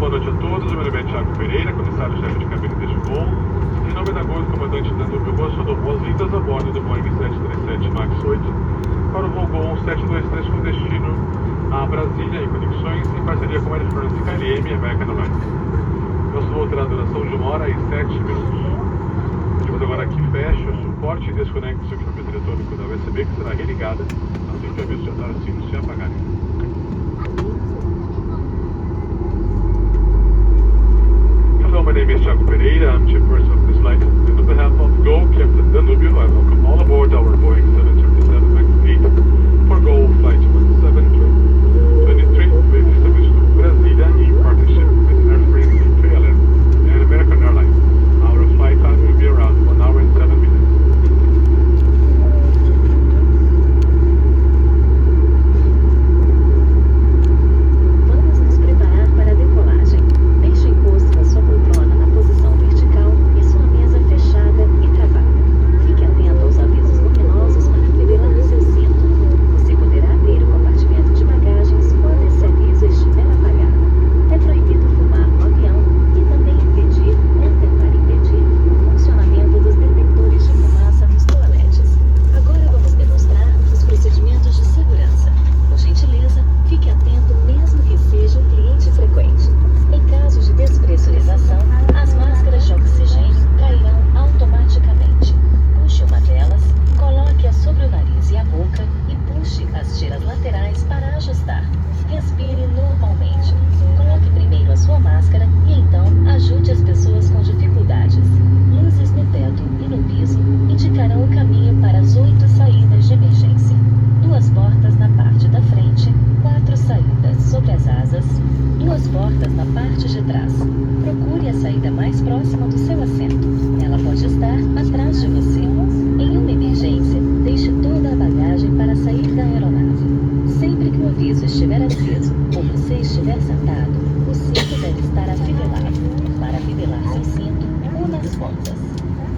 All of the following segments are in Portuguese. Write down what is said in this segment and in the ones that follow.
boa noite a todos. Meu nome é Thiago Pereira, comissário-chefe de cabine deste voo. Em nome da Gol, comandante Danúbio Rosso, dou boas-vindas a bordo do Boeing 737 MAX 8 para o voo Gol 723 com destino a Brasília e conexões em parceria com a Air France, KLM e American Airlines. Nosso voo terá duração de 1 hora e 7 minutos. Pedimos agora que feche o suporte e desconecte o seu equipamento eletrônico da USB, que será religada assim que o aviso de atar os sinos se apagarem. Hello, my name is Thiago Pereira. I'm chairperson of this flight. And on behalf of Go, Captain Danúbio, I welcome all aboard our Boeing 737 MAX 8 for Go Flight 1723 with service to Brasília in partnership with Air France, KLM and American Airlines. Our flight time will be around 1 hour and 7 minutes.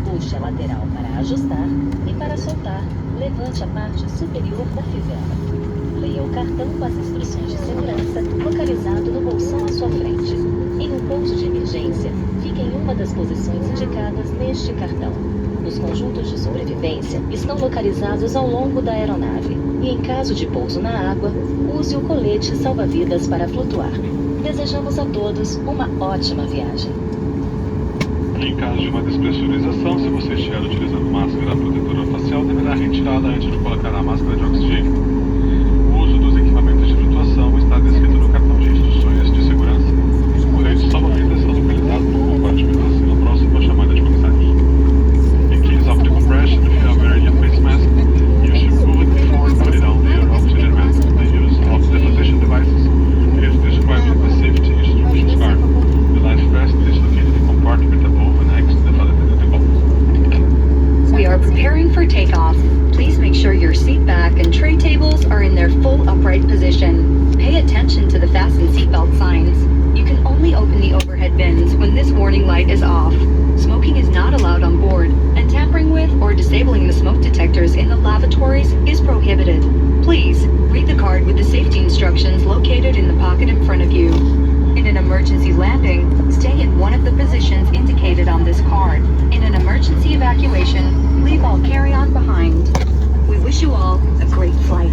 Puxe a lateral para ajustar e para soltar, levante a parte superior da fivela. Leia o cartão com as instruções de segurança localizado no bolsão à sua frente. Em um pouso de emergência, fique em uma das posições indicadas neste cartão. Os conjuntos de sobrevivência estão localizados ao longo da aeronave e, em caso de pouso na água, use o colete salva-vidas para flutuar. Desejamos a todos uma ótima viagem. Em caso de uma despressurização, se você estiver utilizando máscara protetora facial, deverá retirá-la antes de colocar a máscara de oxigênio. O uso dos equipamentos de flutuação está descrito no cartão de instruções de segurança. Os coletes salva-vidas são localizados no compartimento acima próximo à chamada de comissários. In case of decompression, if you are wearing a face mask, you should remove it before putting on your oxygen mask. The use of the flotation devices is described in the safety instructions card. The life vest is located in the compartment above and next to the validated box. We are preparing for takeoff. Please make sure your seat back and tray tables are in their full upright position. Pay attention to the fasten seatbelt signs. You can only open the overhead bins when this warning light is off. Smoking is not allowed on board, and tampering with or disabling the smoke detectors in the lavatories is prohibited. Please read the card with the safety instructions located in the pocket in front of you. In an emergency landing, stay in one of the positions indicated on this card. In an emergency evacuation, leave all carry-on behind. We wish you all a great flight.